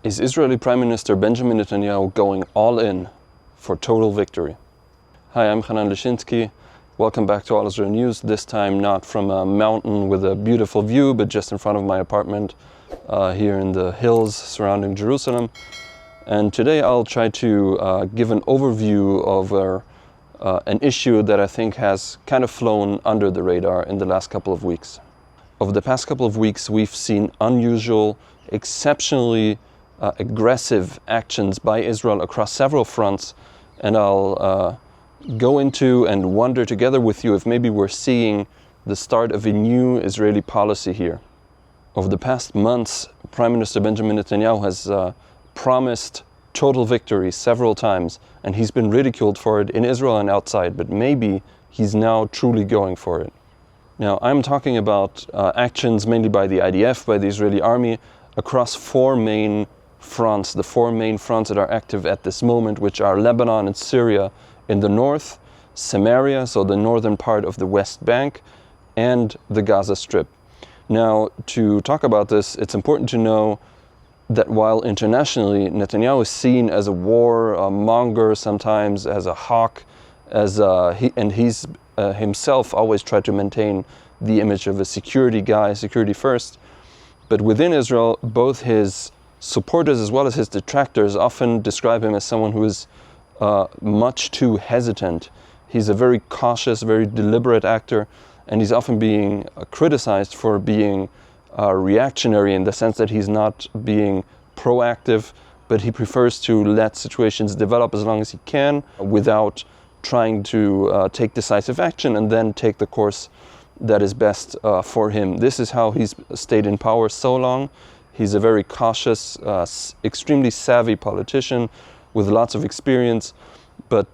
Is Israeli Prime Minister Benjamin Netanyahu going all in for total victory? Hi, I'm Hanan Lischinsky. Welcome back to All Israel News, this time not from a mountain with a beautiful view, but just in front of my apartment here in the hills surrounding Jerusalem. And today I'll try to give an overview of an issue that I think has kind of flown under the radar in the last couple of weeks. Over the past couple of weeks, we've seen unusual, exceptionally aggressive actions by Israel across several fronts, and I'll go into and wonder together with you if maybe we're seeing the start of a new Israeli policy here. Over the past months, Prime Minister Benjamin Netanyahu has promised total victory several times, and he's been ridiculed for it in Israel and outside, but maybe he's now truly going for it. Now, I'm talking about actions mainly by the IDF, by the Israeli army, across four main fronts, the four main fronts that are active at this moment, which are Lebanon and Syria in the north, Samaria, so the northern part of the West Bank, and the Gaza Strip. Now, to talk about this, it's important to know that while internationally Netanyahu is seen as a war monger, sometimes as a hawk, and he's himself always tried to maintain the image of a security guy, security first, but within Israel, both his supporters as well as his detractors often describe him as someone who is much too hesitant. He's a very cautious, very deliberate actor, and he's often being criticized for being reactionary in the sense that he's not being proactive, but he prefers to let situations develop as long as he can without trying to take decisive action and then take the course that is best for him. This is how he's stayed in power so long. He's a very cautious, extremely savvy politician with lots of experience. But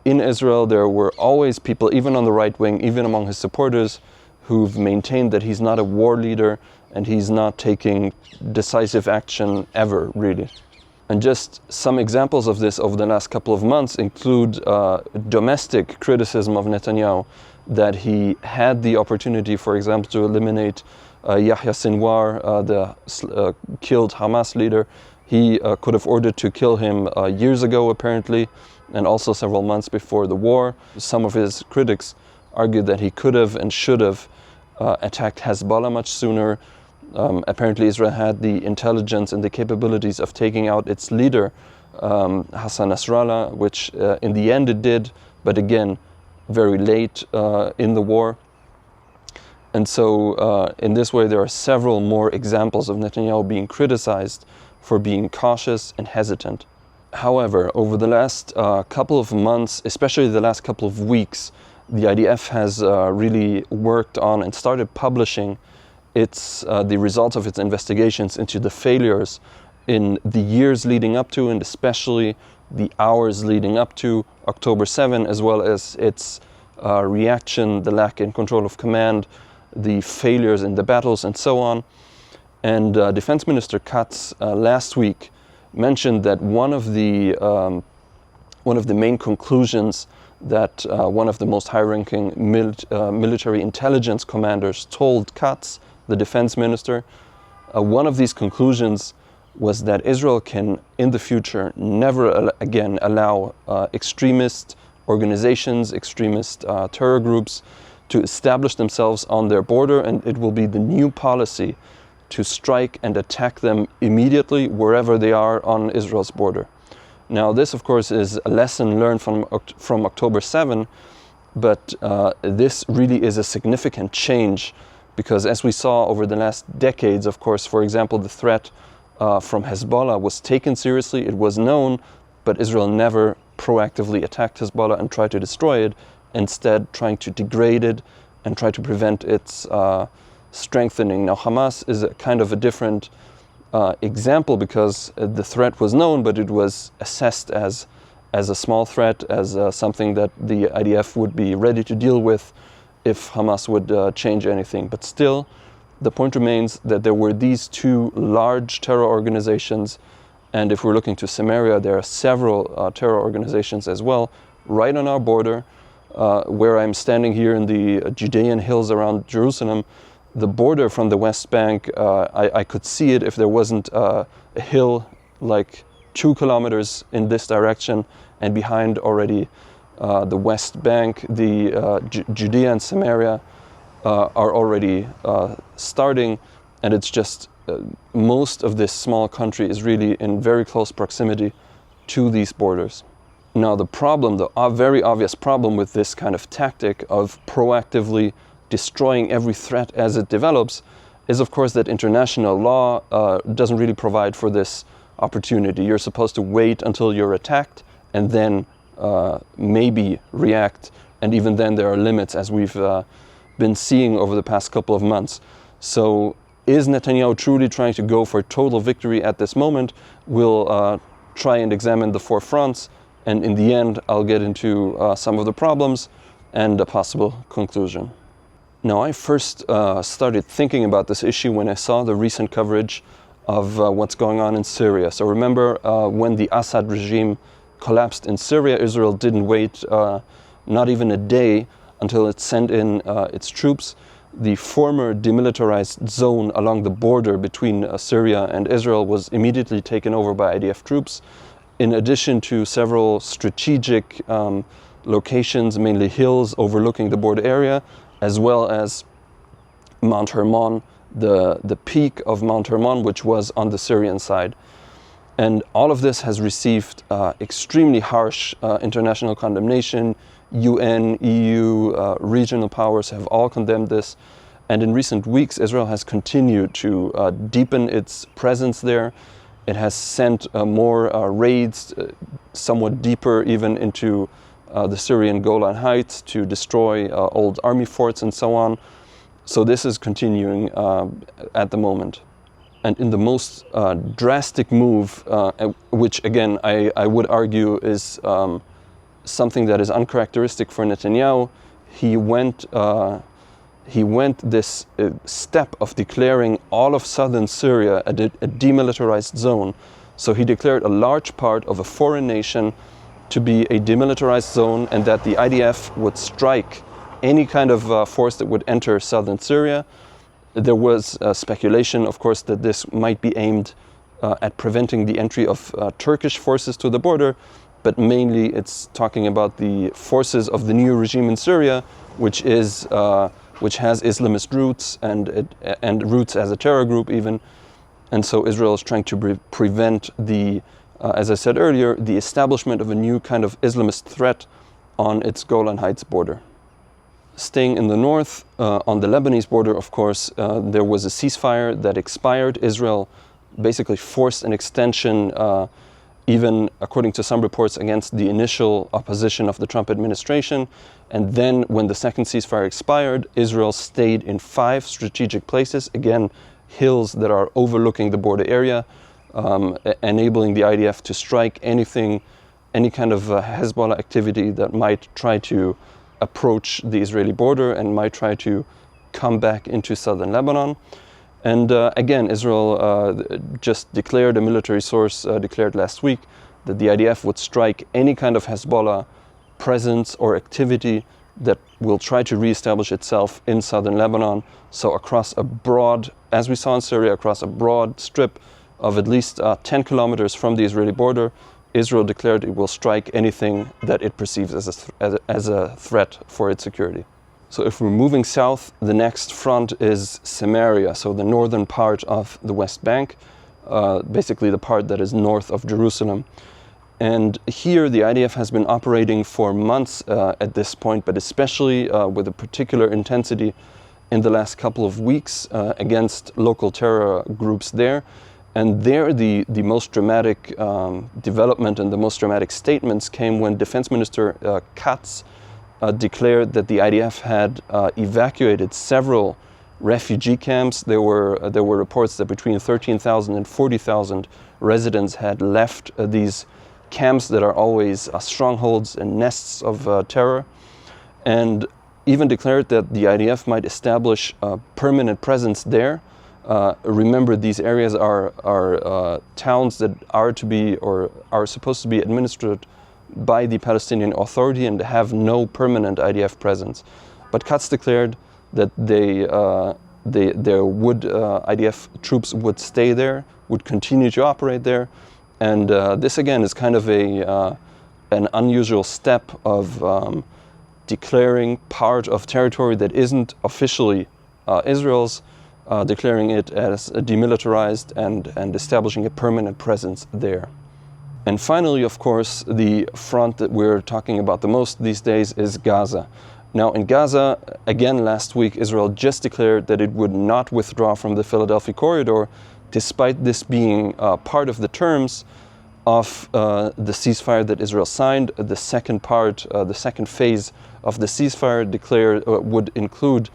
in Israel, there were always people, even on the right wing, even among his supporters, who've maintained that he's not a war leader and he's not taking decisive action ever, really. And just some examples of this over the last couple of months include domestic criticism of Netanyahu, that he had the opportunity, for example, to eliminate Yahya Sinwar, the killed Hamas leader. He could have ordered to kill him years ago, apparently, and also several months before the war. Some of his critics argued that he could have and should have attacked Hezbollah much sooner. Apparently, Israel had the intelligence and the capabilities of taking out its leader, Hassan Nasrallah, which in the end it did, but again, very late in the war. And so in this way, there are several more examples of Netanyahu being criticized for being cautious and hesitant. However, over the last couple of months, especially the last couple of weeks, the IDF has really worked on and started publishing the results of its investigations into the failures in the years leading up to, and especially the hours leading up to October 7, as well as its reaction, the lack in control of command, the failures in the battles, and so on. And Defense Minister Katz last week mentioned that one of the main conclusions that one of the most high-ranking military intelligence commanders told Katz, the defense minister, one of these conclusions was that Israel can, in the future, never again allow extremist organizations, extremist terror groups to establish themselves on their border, and it will be the new policy to strike and attack them immediately wherever they are on Israel's border. Now, this, of course, is a lesson learned from October 7, but this really is a significant change because, as we saw over the last decades, of course, for example, the threat from Hezbollah was taken seriously. It was known, but Israel never proactively attacked Hezbollah and tried to destroy it, instead trying to degrade it and try to prevent its strengthening. Now, Hamas is a kind of a different example because the threat was known, but it was assessed as a small threat, as something that the IDF would be ready to deal with if Hamas would change anything. But still, the point remains that there were these two large terror organizations, and if we're looking to Samaria, there are several terror organizations as well, right on our border, where I'm standing here in the Judean hills around Jerusalem. the border from the West Bank, I could see it if there wasn't a hill like 2 kilometers in this direction, and behind already the West Bank, the Judea and Samaria are already starting, and it's just most of this small country is really in very close proximity to these borders. Now the problem, the very obvious problem with this kind of tactic of proactively destroying every threat as it develops is of course that international law doesn't really provide for this opportunity. You're supposed to wait until you're attacked and then maybe react, and even then there are limits, as we've been seeing over the past couple of months. So is Netanyahu truly trying to go for total victory at this moment? We'll try and examine the 4 fronts, and in the end I'll get into some of the problems and a possible conclusion. Now, I first started thinking about this issue when I saw the recent coverage of what's going on in Syria. So remember when the Assad regime collapsed in Syria, Israel didn't wait not even a day until it sent in its troops. The former demilitarized zone along the border between Syria and Israel was immediately taken over by IDF troops, in addition to several strategic locations, mainly hills overlooking the border area, as well as Mount Hermon, the peak of Mount Hermon, which was on the Syrian side. And all of this has received extremely harsh international condemnation. UN, EU, regional powers have all condemned this. And in recent weeks, Israel has continued to deepen its presence there. It has sent more raids, somewhat deeper even into the Syrian Golan Heights to destroy old army forts and so on. So this is continuing at the moment. And in the most drastic move, which again I would argue is something that is uncharacteristic for Netanyahu, he went this step of declaring all of southern Syria a demilitarized zone. So he declared a large part of a foreign nation to be a demilitarized zone, and that the IDF would strike any kind of force that would enter southern Syria. There was speculation, of course, that this might be aimed at preventing the entry of Turkish forces to the border, but mainly it's talking about the forces of the new regime in Syria, which has Islamist roots and roots as a terror group even. And so Israel is trying to prevent the, as I said earlier, the establishment of a new kind of Islamist threat on its Golan Heights border. Staying in the north, on the Lebanese border, of course, there was a ceasefire that expired. Israel basically forced an extension, even according to some reports, against the initial opposition of the Trump administration. And then when the second ceasefire expired, Israel stayed in 5 strategic places, again, hills that are overlooking the border area, enabling the IDF to strike any kind of Hezbollah activity that might try to approach the Israeli border and might try to come back into southern Lebanon. And again, Israel just declared, a military source declared last week, that the IDF would strike any kind of Hezbollah presence or activity that will try to reestablish itself in southern Lebanon. So across a broad, as we saw in Syria, across a broad strip of at least 10 kilometers from the Israeli border, Israel declared it will strike anything that it perceives as a threat for its security. So if we're moving south, the next front is Samaria, so the northern part of the West Bank, basically the part that is north of Jerusalem. And here the IDF has been operating for months at this point, but especially with a particular intensity in the last couple of weeks against local terror groups there. And there the most dramatic development and the most dramatic statements came when Defense Minister Katz declared that the IDF had evacuated several refugee camps. There were reports that between 13,000 and 40,000 residents had left these camps that are always strongholds and nests of terror, and even declared that the IDF might establish a permanent presence there. Remember, these areas are towns that are to be or are supposed to be administered by the Palestinian Authority and have no permanent IDF presence. But Katz declared that IDF troops would stay there, would continue to operate there, and this again is kind of an unusual step of declaring part of territory that isn't officially Israel's, declaring it as demilitarized and establishing a permanent presence there. And finally, of course, the front that we're talking about the most these days is Gaza. Now, in Gaza, again last week, Israel just declared that it would not withdraw from the Philadelphia corridor, despite this being part of the terms of the ceasefire that Israel signed. The second part, the second phase of the ceasefire declared would include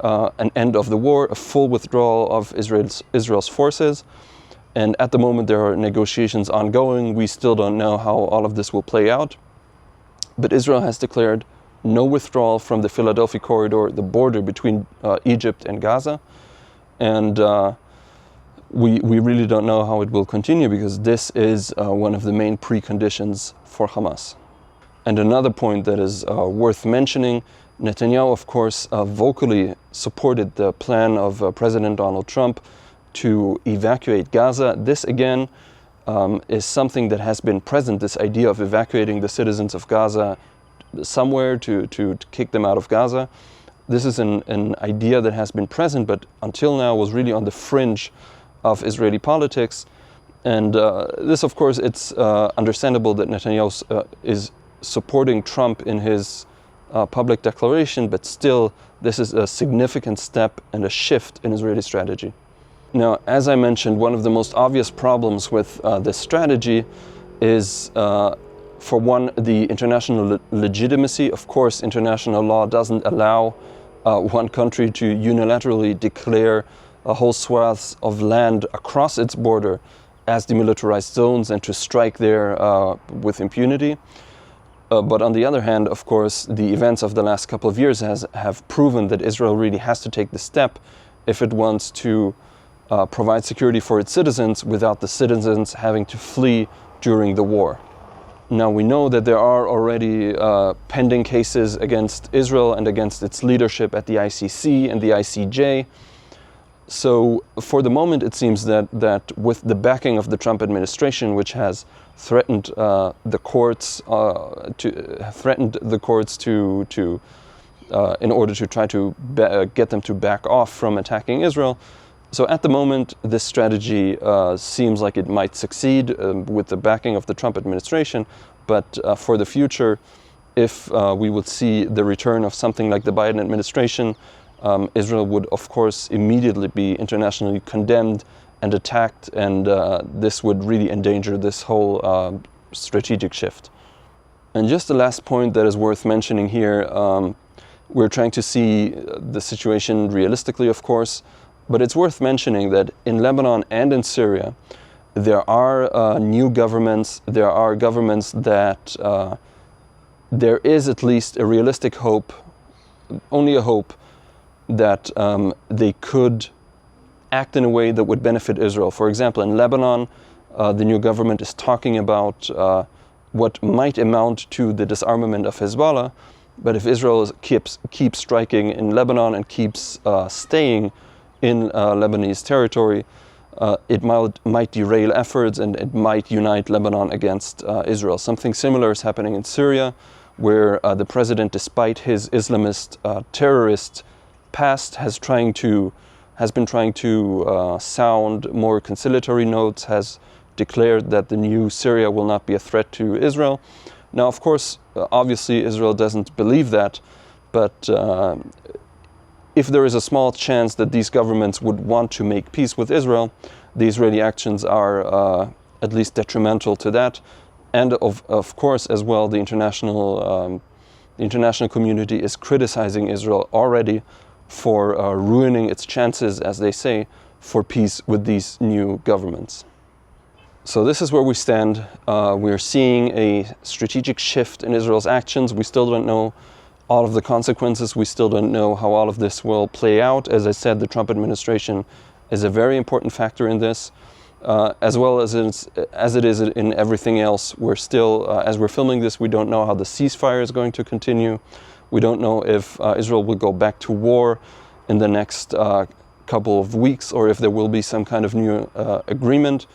an end of the war, a full withdrawal of Israel's forces. And at the moment, there are negotiations ongoing. We still don't know how all of this will play out. But Israel has declared no withdrawal from the Philadelphia corridor, the border between Egypt and Gaza. And we really don't know how it will continue, because this is one of the main preconditions for Hamas. And another point that is worth mentioning, Netanyahu, of course, vocally supported the plan of President Donald Trump to evacuate Gaza. This again is something that has been present, this idea of evacuating the citizens of Gaza somewhere to kick them out of Gaza. This is an idea that has been present, but until now was really on the fringe of Israeli politics. And this, of course, it's understandable that Netanyahu is supporting Trump in his public declaration, but still this is a significant step and a shift in Israeli strategy. Now, as I mentioned, one of the most obvious problems with this strategy is, for one, the international legitimacy. Of course, international law doesn't allow one country to unilaterally declare a whole swaths of land across its border as demilitarized zones and to strike there with impunity. But on the other hand, of course, the events of the last couple of years have proven that Israel really has to take the step if it wants to provide security for its citizens without the citizens having to flee during the war. Now, we know that there are already pending cases against Israel and against its leadership at the ICC and the ICJ. So for the moment, it seems that with the backing of the Trump administration, which has threatened the courts in order to try to get them to back off from attacking Israel. So at the moment, this strategy seems like it might succeed with the backing of the Trump administration. But for the future, if we would see the return of something like the Biden administration, Israel would, of course, immediately be internationally condemned and attacked, and this would really endanger this whole strategic shift. And just the last point that is worth mentioning here, we're trying to see the situation realistically, of course, but it's worth mentioning that in Lebanon and in Syria, there are new governments, there are governments that there is at least a realistic hope, only a hope, that they could act in a way that would benefit Israel. For example, in Lebanon, the new government is talking about what might amount to the disarmament of Hezbollah, but if Israel keeps striking in Lebanon and keeps staying in Lebanese territory, it might derail efforts and it might unite Lebanon against Israel. Something similar is happening in Syria, where the president, despite his Islamist terrorist past, has been trying to sound more conciliatory notes, has declared that the new Syria will not be a threat to Israel. Now, of course, obviously Israel doesn't believe that, but if there is a small chance that these governments would want to make peace with Israel, the Israeli actions are at least detrimental to that. And of course, as well, the international community is criticizing Israel already for ruining its chances, as they say, for peace with these new governments. So this is where we stand. We're seeing a strategic shift in Israel's actions. We still don't know all of the consequences. We still don't know how all of this will play out. As I said, the Trump administration is a very important factor in this, as well as it is in everything else. We're still, as we're filming this, we don't know how the ceasefire is going to continue. We don't know if Israel will go back to war in the next couple of weeks, or if there will be some kind of new agreement.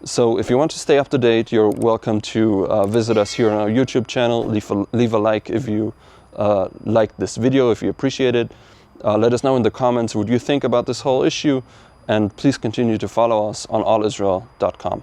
So if you want to stay up to date, you're welcome to visit us here on our YouTube channel. Leave a like if you like this video, if you appreciate it. Let us know in the comments what you think about this whole issue, and please continue to follow us on allisrael.com.